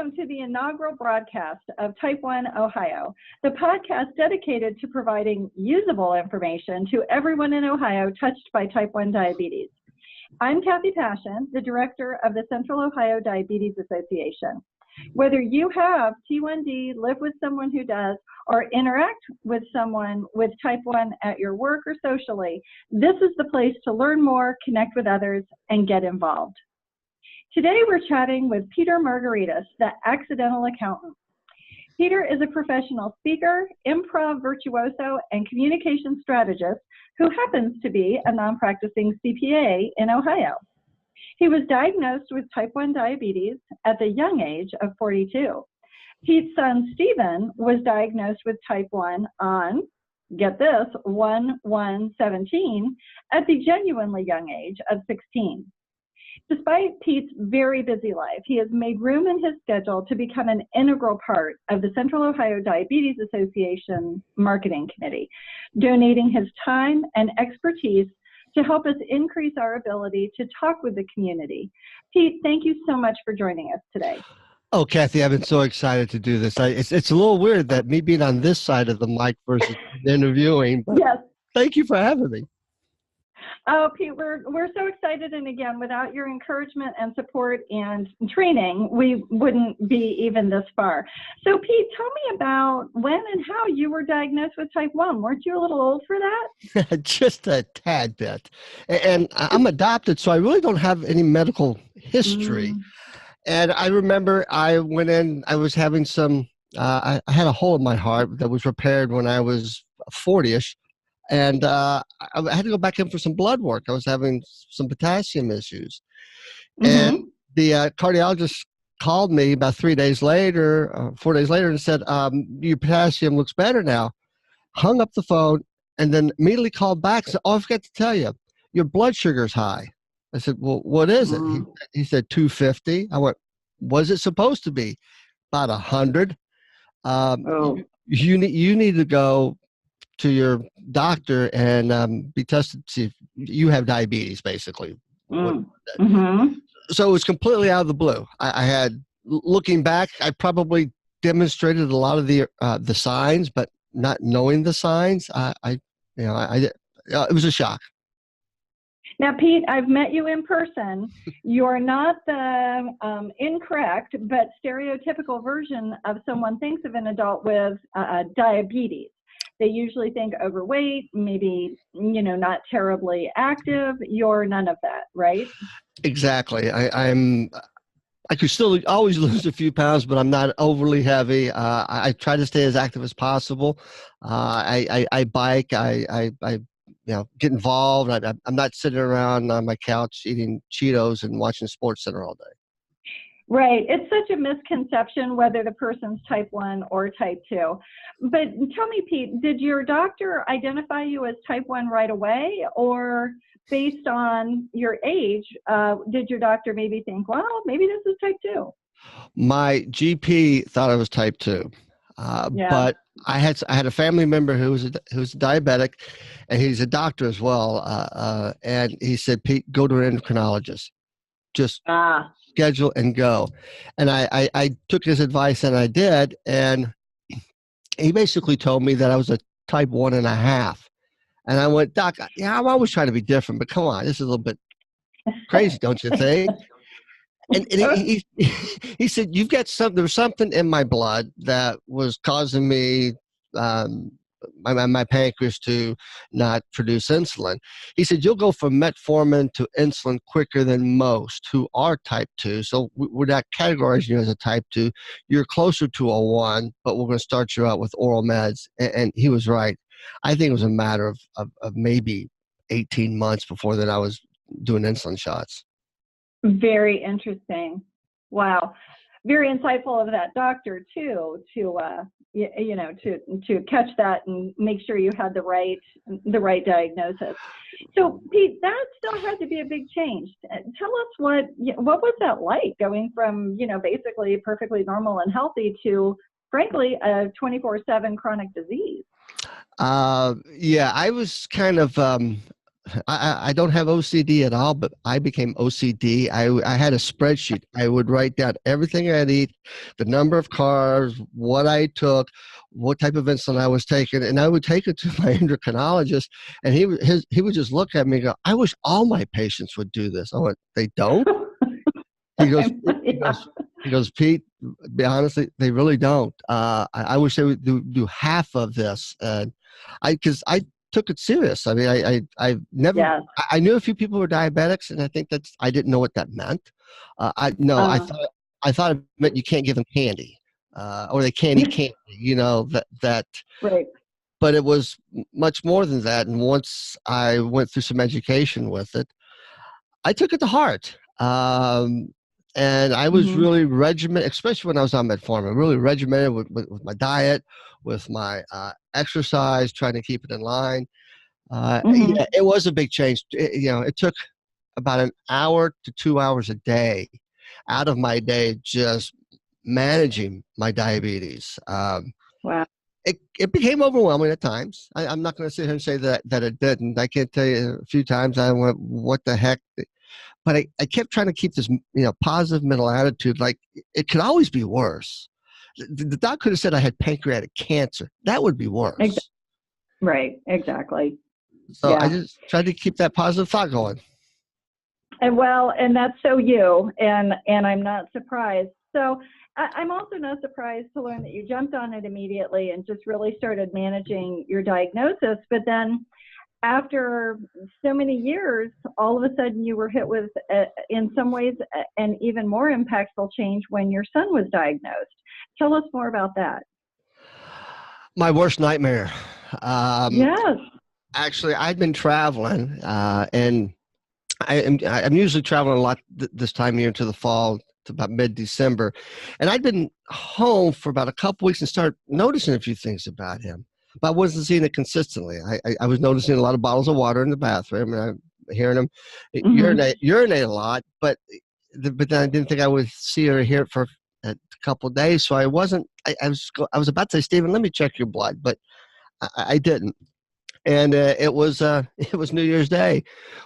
welcome to the inaugural broadcast of Type1Ohio, the podcast dedicated to providing usable information to everyone in Ohio touched by type 1 diabetes. I'm Cathy Paessun, the director of the Central Ohio Diabetes Association. Whether you have T1D, live with someone who does, or interact with someone with type 1 at your work or socially, this is the place to learn more, connect with others, and get involved. Today we're chatting with Peter Margaritis, the Accidental Accountant. Peter is a professional speaker, improv virtuoso, and communication strategist who happens to be a non-practicing CPA in Ohio. He was diagnosed with type 1 diabetes at the young age of 42. Pete's son, Stephen, was diagnosed with type 1 on, get this, 1/1/17 at the genuinely young age of 16. Despite Pete's very busy life, he has made room in his schedule to become an integral part of the Central Ohio Diabetes Association Marketing Committee, donating his time and expertise to help us increase our ability to talk with the community. Pete, thank you so much for joining us today. Oh, Cathy, I've been so excited to do this. It's a little weird that me being on this side of the mic versus interviewing, but yes. Thank you for having me. Oh, Pete, we're so excited. And again, without your encouragement and support and training, we wouldn't be even this far. So, Pete, tell me about when and how you were diagnosed with type 1. Weren't you a little old for that? Just a tad bit. And I'm adopted, so I really don't have any medical history. And I remember I went in, I was having some, I had a hole in my heart that was repaired when I was 40-ish. And I had to go back in for some blood work. I was having some potassium issues. And the cardiologist called me about 4 days later, and said, your potassium looks better now. Hung up the phone and then immediately called back and said, oh, I forgot to tell you, your blood sugar's high. I said, well, what is it? He said, 250. I went, was it supposed to be? About 100. You need to go to your doctor and be tested to see if you have diabetes, basically. So it was completely out of the blue. I had, looking back, I probably demonstrated a lot of the signs, but not knowing the signs, it was a shock. Now, Pete, I've met you in person. You're not the incorrect but stereotypical version of someone thinks of an adult with diabetes. They usually think overweight, maybe, not terribly active. You're none of that, right? Exactly. I could still always lose a few pounds, but I'm not overly heavy. I try to stay as active as possible. I bike. I get involved. I'm not sitting around on my couch eating Cheetos and watching SportsCenter all day. Right. It's such a misconception whether the person's type 1 or type 2. But tell me, Pete, did your doctor identify you as type 1 right away, or based on your age, did your doctor maybe think, well, maybe this is type 2? My GP thought I was type 2. But I had a family member who was diabetic, and he's a doctor as well. And he said, Pete, go to an endocrinologist. Just schedule and go. And I took his advice and I did. And he basically told me that I was a type 1.5. And I went, Doc, I'm always trying to be different, but come on, this is a little bit crazy, don't you think? And he said, you've got there was something in my blood that was causing me, my pancreas to not produce insulin. He said, you'll go from metformin to insulin quicker than most who are type 2. So we're not categorizing you as a type 2. You're closer to a 1, but we're going to start you out with oral meds. And he was right. I think it was a matter of maybe 18 months before then I was doing insulin shots. Very interesting. Wow. Very insightful of that doctor too, to catch that and make sure you had the right diagnosis. So Pete, that still had to be a big change. Tell us what was that like, going from, basically perfectly normal and healthy to, frankly, a 24/7 chronic disease? I was kind of I don't have OCD at all, but I became OCD. I had a spreadsheet. I would write down everything I'd eat, the number of carbs, what I took, what type of insulin I was taking, and I would take it to my endocrinologist, and he would just look at me and go, "I wish all my patients would do this." I went, "They don't?" He goes, he Yeah. goes, he goes, "Pete, be honestly, they really don't. I wish they would do half of this." And because I took it serious. I mean, I never, Yes. I knew a few people were diabetics, and I think I didn't know what that meant. No, Uh, I thought it meant you can't give them candy, or they can't eat candy. That. right. But it was much more than that. And once I went through some education with it, I took it to heart. And I was Hmm. really regimented, especially when I was on metformin, really regimented with my diet, with my exercise, trying to keep it in line. Hmm. Yeah, it was a big change. It took about an hour to 2 hours a day out of my day just managing my diabetes. Wow. It became overwhelming at times. I'm not going to sit here and say that it didn't. I can't tell you a few times I went, what the heck? But I kept trying to keep this, positive mental attitude. Like it could always be worse. The doc could have said I had pancreatic cancer. That would be Ex- worse. right. Exactly. So I Yeah. just tried to keep that positive thought going. And that's so you, and I'm not surprised. So I'm also not surprised to learn that you jumped on it immediately and just really started managing your diagnosis. But then after so many years, all of a sudden you were hit with, in some ways, an even more impactful change when your son was diagnosed. Tell us more about that. My worst nightmare. Um, Yes. Actually, I'd been traveling, and I'm usually traveling a lot this time of year to the fall, to about mid-December, and I'd been home for about a couple weeks and started noticing a few things about him, but I wasn't seeing it consistently. I was noticing a lot of bottles of water in the bathroom, and I'm hearing him Hmm. urinate a lot, but then I didn't think I would see or hear it for a couple of days, so I wasn't. I was about to say, Stephen, let me check your blood, but I didn't. And it was New Year's Day.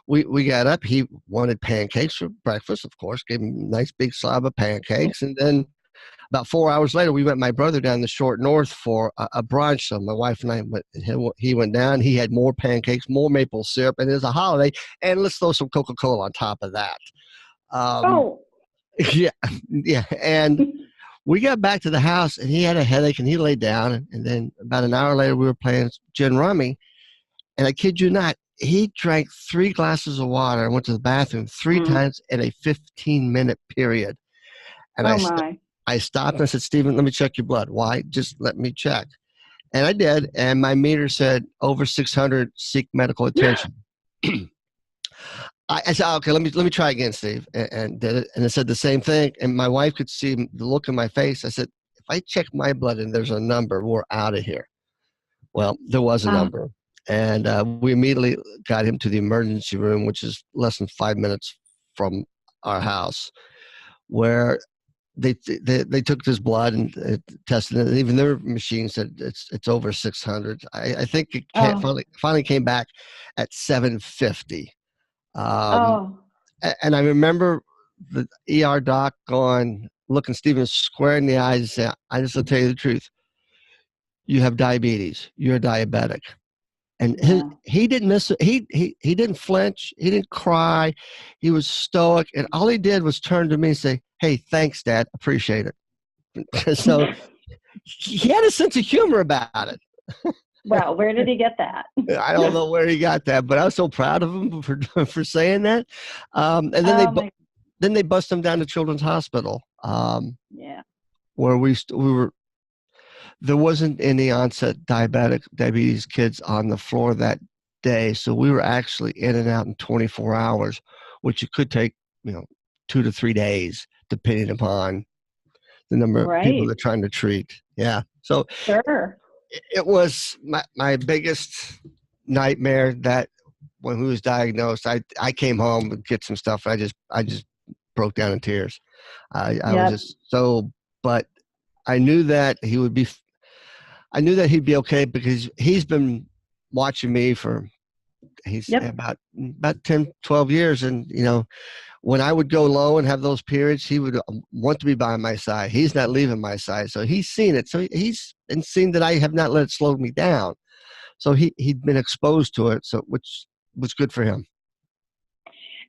We got up. He wanted pancakes for breakfast, of course. Gave him a nice big slab of pancakes, and then about 4 hours later, we met my brother down the short north for a brunch. So my wife and I went. He went down. He had more pancakes, more maple syrup, and it was a holiday. And let's throw some Coca-Cola on top of that. Um, Oh. yeah, yeah. And we got back to the house, and he had a headache, and he laid down. And then about an hour later, we were playing gin rummy. And I kid you not, he drank 3 glasses of water and went to the bathroom 3 times in a 15-minute period. And Oh my. I stopped and I said, Stephen, let me check your blood. Why? Just let me check. And I did. And my meter said over 600, seek medical attention. I said, okay, let me try again, Steve. And did it. And it said the same thing. And my wife could see the look in my face. I said, if I check my blood and there's a number, we're out of here. Well, there was a Uh, number, and we immediately got him to the emergency room, which is less than 5 minutes from our house, where they took his blood and tested it. And even their machine said it's over 600. I think it oh. finally came back at 750. Um, Oh. and I remember the ER doc looking Steven square in the eyes and saying, "I just will tell you the truth. You have diabetes. You're diabetic." And Yeah. he didn't miss it. He didn't flinch. He didn't cry. He was stoic, and all he did was turn to me and say, "Hey, thanks, Dad. Appreciate it." So he had a sense of humor about it. Wow. Where did he get that? I don't know where he got that, but I was so proud of him for for saying that. And Oh my. then they bust him down to Children's Hospital, Yeah. where we were. There wasn't any onset diabetes kids on the floor that day, so we were actually in and out in 24 hours, which it could take, 2 to 3 days, depending upon the number of people Right. they're trying to treat. Yeah. So Sure. it was my biggest nightmare that when he was diagnosed, I came home and get some stuff. I just broke down in tears. I was Yep. just so, but I knew that I knew that he'd be okay because he's been watching me for He's Yep. about 10, 12 years. And, when I would go low and have those periods, he would want to be by my side. He's not leaving my side. So he's seen it. So he's and seen that I have not let it slow me down. So he'd been exposed to it, so which was good for him.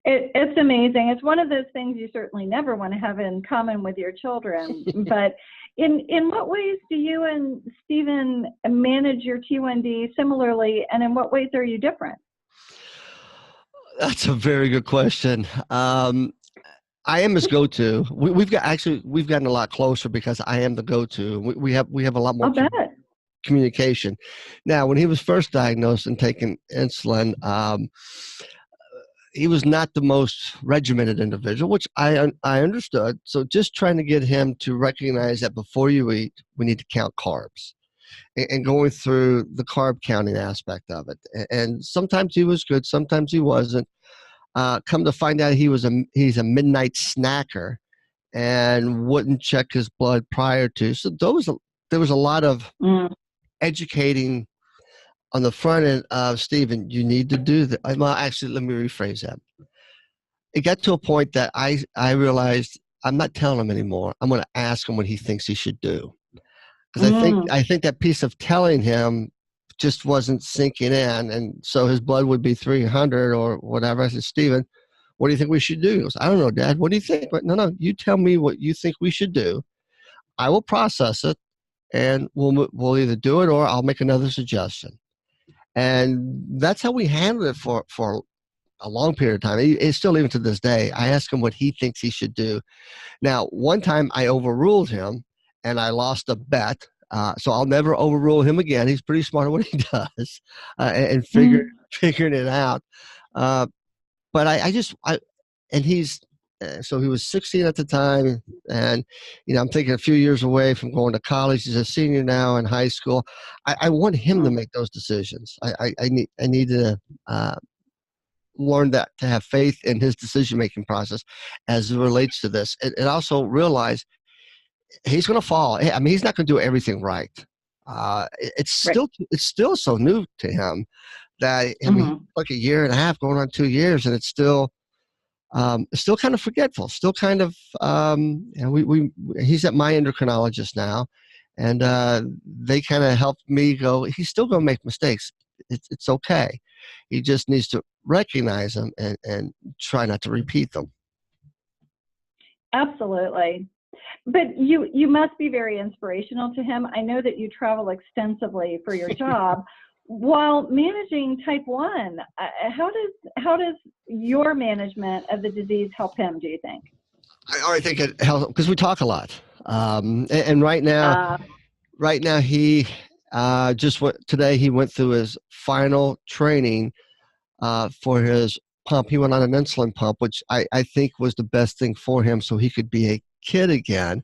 It's amazing. It's one of those things you certainly never want to have in common with your children. But in what ways do you and Stephen manage your T1D similarly, and in what ways are you different? That's a very good question. I am his go-to. We've gotten a lot closer because I am the go-to. We have a lot more communication. Now, when he was first diagnosed and taking insulin, he was not the most regimented individual, which I understood. So just trying to get him to recognize that before you eat, we need to count carbs, and going through the carb counting aspect of it. And sometimes he was good, sometimes he wasn't. Come to find out, he's a midnight snacker and wouldn't check his blood prior to. So there was a lot of educating on the front end of, Stephen, you need to do that. Well, actually, let me rephrase that. It got to a point that I realized I'm not telling him anymore. I'm going to ask him what he thinks he should do. Because I think that piece of telling him just wasn't sinking in. And so his blood would be 300 or whatever. I said, Stephen, what do you think we should do? He goes, I don't know, Dad. What do you think? But no, you tell me what you think we should do. I will process it, and we'll either do it or I'll make another suggestion. And that's how we handled it for a long period of time. It's still, even to this day, I ask him what he thinks he should do. Now, one time I overruled him and I lost a bet. So I'll never overrule him again. He's pretty smart at what he does, and figuring it out. But and he's, so he was 16 at the time, and I'm thinking a few years away from going to college. He's a senior now in high school. I want him to make those decisions. I need to learn that, to have faith in his decision-making process as it relates to this, and also realize he's going to fall. I mean, he's not going to do everything right. It's still so new to him that, I mean, like a year and a half, going on 2 years, and it's still kind of forgetful, still kind of, he's at my endocrinologist now, and they kind of helped me go, he's still going to make mistakes. It's okay. He just needs to recognize them and try not to repeat them. Absolutely. But you must be very inspirational to him. I know that you travel extensively for your job. While managing type 1, how does your management of the disease help him, do you think? I think it helps because we talk a lot. And right now he today he went through his final training for his pump. He went on an insulin pump, which I think was the best thing for him, so he could be a kid again,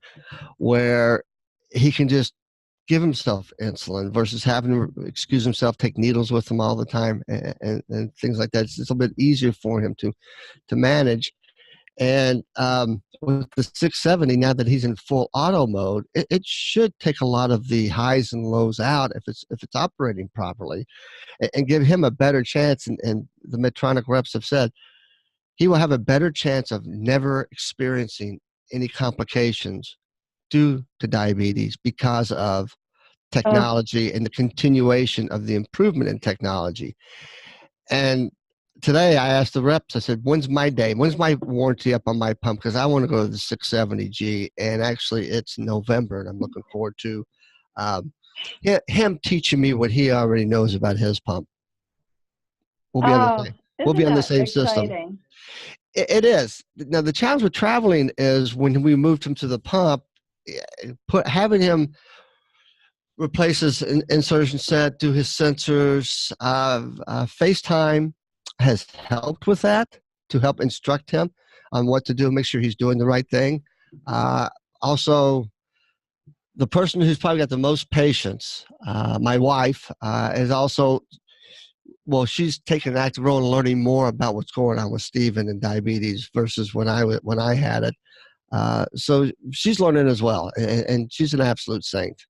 where he can just give himself insulin versus having to excuse himself, take needles with him all the time, and things like that. It's a little bit easier for him to manage. And with the 670, now that he's in full auto mode, it should take a lot of the highs and lows out if it's operating properly, and give him a better chance. And the Medtronic reps have said he will have a better chance of never experiencing any complications due to diabetes because of technology and the continuation of the improvement in technology. And today I asked the reps, I said, when's my day? When's my warranty up on my pump? Because I want to go to the 670G. And actually it's November, and I'm looking forward to him teaching me what he already knows about his pump. We'll be on the same system. It is. Now, the challenge with traveling is when we moved him to the pump, having him replace his insertion set, do his sensors. FaceTime has helped with that, to help instruct him on what to do, make sure he's doing the right thing. Also, the person who's probably got the most patience, my wife, is also, well, she's taken an active role in learning more about what's going on with Stephen and diabetes versus when I had it. So she's learning as well, and she's an absolute saint.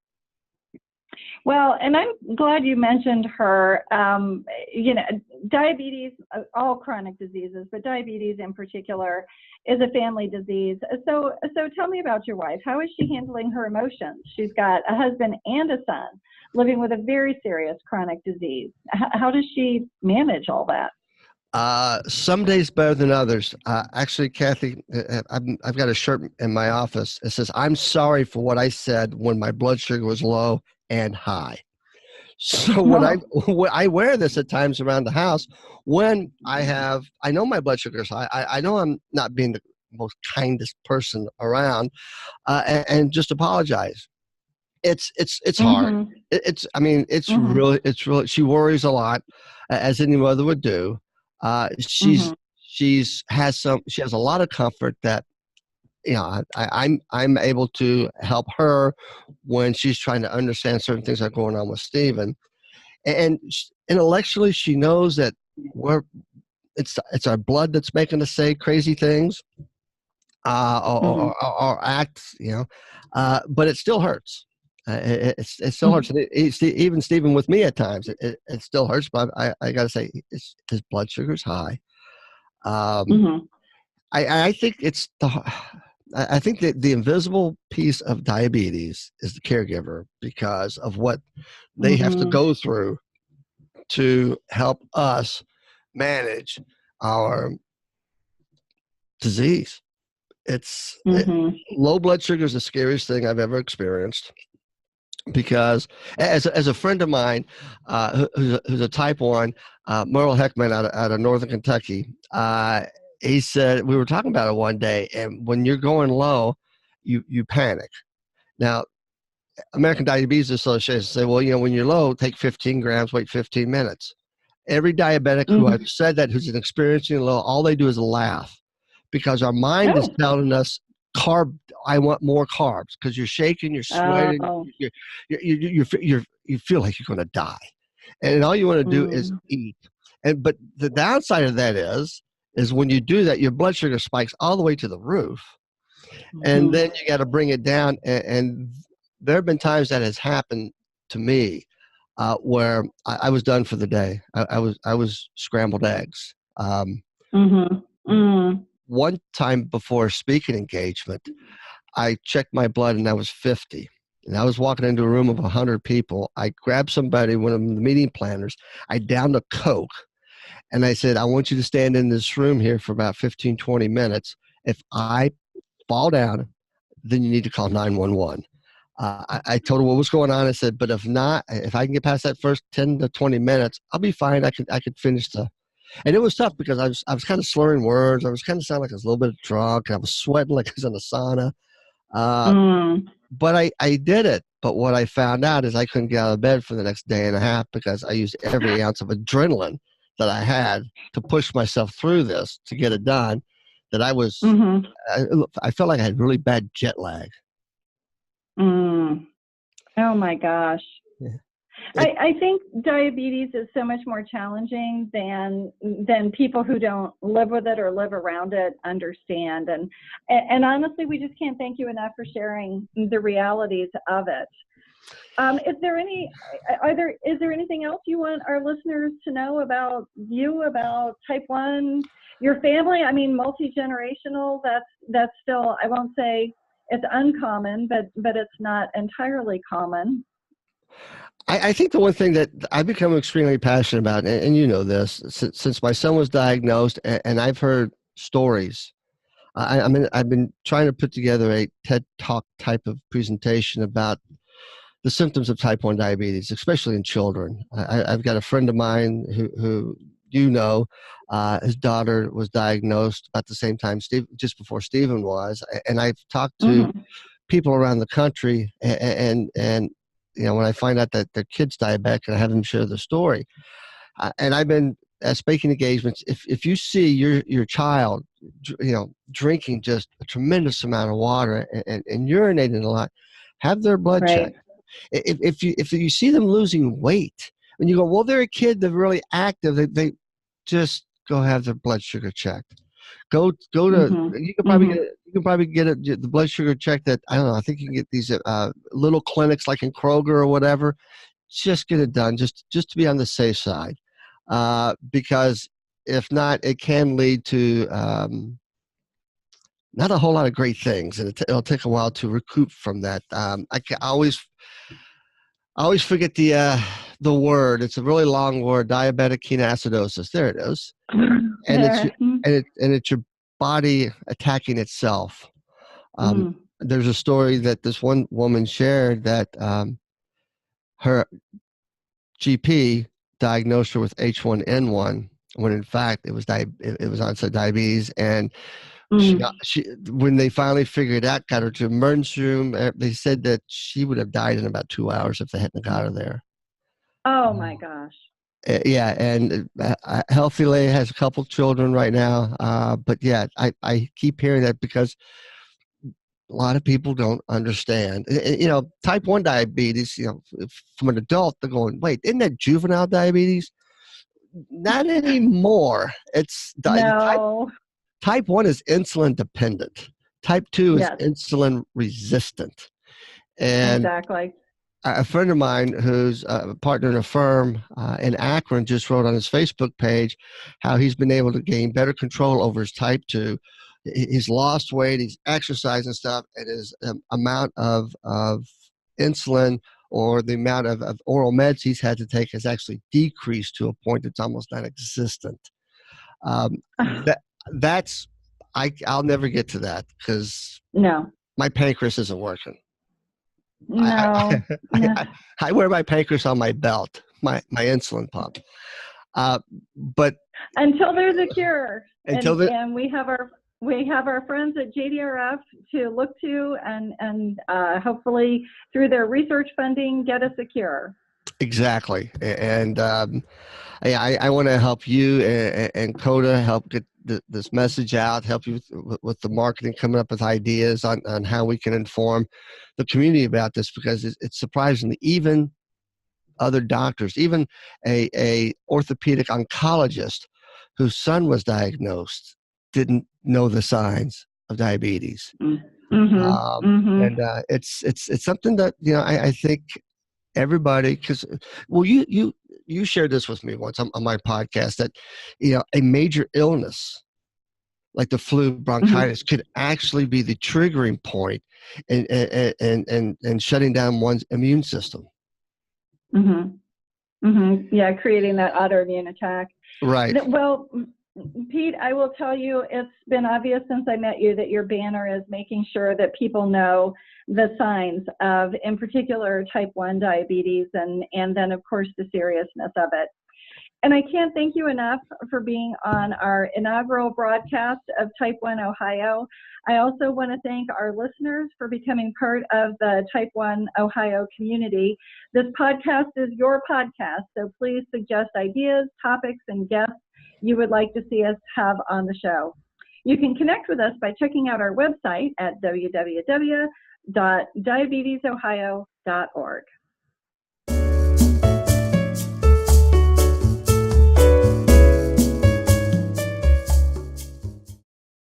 Well, and I'm glad you mentioned her. You know, diabetes, all chronic diseases, but diabetes in particular is a family disease. So tell me about your wife. How is she handling her emotions? She's got a husband and a son living with a very serious chronic disease. How does she manage all that? Some days better than others. Actually, Cathy, I've got a shirt in my office. It says, "I'm sorry for what I said when my blood sugar was low and high." So when I wear this at times around the house, when I know my blood sugar is high. I know I'm not being the most kindest person around, and just apologize. It's hard. Mm-hmm. I mean, Mm-hmm. it's really. She worries a lot, as any mother would do. Mm-hmm. She has a lot of comfort that, you know, I'm able to help her when she's trying to understand certain things that are going on with Stephen, and intellectually she knows that it's our blood that's making us say crazy things, Mm-hmm. or act, you know, but it still hurts. It still hurts. Even Stephen with me at times, it still hurts. But I got to say, his blood sugar's high. Um, Mm-hmm. I think I think that the invisible piece of diabetes is the caregiver, because of what they have to Mm-hmm. go through to help us manage our disease. It's it, Mm-hmm. Low blood sugar is the scariest thing I've ever experienced, because as a friend of mine, who's a type 1, Merle Heckman out of Northern Kentucky, he said, we were talking about it one day, and when you're going low, you panic. Now, American Diabetes Association say, well, you know, when you're low, take 15 grams, wait 15 minutes. Every diabetic who I've Mm-hmm. said that, who's experiencing low, all they do is laugh, because our mind is Oh. telling us I want more carbs, because you're shaking, you're sweating, Oh. you feel like you're going to die, and all you want to do is Mm-hmm. eat. But the downside of that is when you do that, your blood sugar spikes all the way to the roof, and Mm-hmm. then you got to bring it down. And there have been times that has happened to me, where I was done for the day. I was scrambled eggs. Mm-hmm. Mm-hmm. One time before a speaking engagement, I checked my blood and I was 50. And I was walking into a room of 100 people. I grabbed somebody, one of the meeting planners. I downed a Coke, and I said, I want you to stand in this room here for about 15, 20 minutes. If I fall down, then you need to call 911. I told her what was going on. I said, but if not, if I can get past that first 10 to 20 minutes, I'll be fine. I could finish and it was tough, because I was kind of slurring words. I was kind of sounding like I was a little bit drunk. I was sweating like I was in a sauna. Uh, Mm. but I did it. But what I found out is I couldn't get out of bed for the next day and a half, because I used every ounce of adrenaline that I had to push myself through this to get it done. That Mm-hmm. I felt like I had really bad jet lag. Mm. Oh my gosh. Yeah. I think diabetes is so much more challenging than people who don't live with it or live around it understand. And honestly, we just can't thank you enough for sharing the realities of it. Is there anything else you want our listeners to know about you, about type 1, your family? I mean, multi-generational, that's still, I won't say it's uncommon, but it's not entirely common. I think the one thing that I've become extremely passionate about, and you know this, since my son was diagnosed, and I've heard stories. I've been trying to put together a TED Talk type of presentation about the symptoms of type 1 diabetes, especially in children. I've got a friend of mine who you know, his daughter was diagnosed about the same time, just before Stephen was. And I've talked to Mm-hmm. people around the country, and you know, when I find out that their kid's diabetic, and I have them share the story. And I've been at speaking engagements. If you see your child, you know, drinking just a tremendous amount of water, and urinating a lot, have their blood checked. Right. If you see them losing weight, and you go, well, they're a kid, they're really active, they just go have their blood sugar checked. Go to Mm-hmm. you can probably get the blood sugar checked at, I don't know, I think you can get these little clinics like in Kroger or whatever. just get it done, just to be on the safe side, because if not, it can lead to not a whole lot of great things, and it'll take a while to recoup from that. I always forget the word. It's a really long word, diabetic ketoacidosis. There it is, and it's your body attacking itself. There's a story that this one woman shared that her GP diagnosed her with H1N1 when in fact it was onset diabetes, and she when they finally figured it out, got her to emergency room. They said that she would have died in about 2 hours if they hadn't got her there. Oh my gosh. Yeah, and Healthy Lady has a couple children right now, but yeah, I keep hearing that because a lot of people don't understand. Type 1 diabetes, from an adult, they're going, wait, isn't that juvenile diabetes? Not anymore. It's no. Type 1 is insulin dependent. Type 2 is yes. insulin resistant. And exactly. A friend of mine who's a partner in a firm in Akron just wrote on his Facebook page how he's been able to gain better control over his type 2. He's lost weight, he's exercised and stuff, and his amount of insulin or the amount of oral meds he's had to take has actually decreased to a point that's almost non-existent. I'll never get to that because my pancreas isn't working. No. I wear my pancreas on my belt, my insulin pump. But until there's a cure, and we have our friends at JDRF to look to, and hopefully through their research funding get us a cure. Exactly, and I want to help you and Coda help get this message out, help you with the marketing, coming up with ideas on how we can inform the community about this, because it's surprising. Even other doctors, even a orthopedic oncologist whose son was diagnosed, didn't know the signs of diabetes. And it's something that I think everybody, because you shared this with me once on my podcast, that a major illness like the flu, bronchitis could actually be the triggering point and shutting down one's immune system. Yeah, creating that autoimmune attack. Right. Well, Pete, I will tell you, it's been obvious since I met you that your banner is making sure that people know the signs of, in particular, type 1 diabetes, and then, of course, the seriousness of it. And I can't thank you enough for being on our inaugural broadcast of Type1Ohio. I also want to thank our listeners for becoming part of the Type1Ohio community. This podcast is your podcast, so please suggest ideas, topics, and guests you would like to see us have on the show. You can connect with us by checking out our website at www.diabetesohio.org.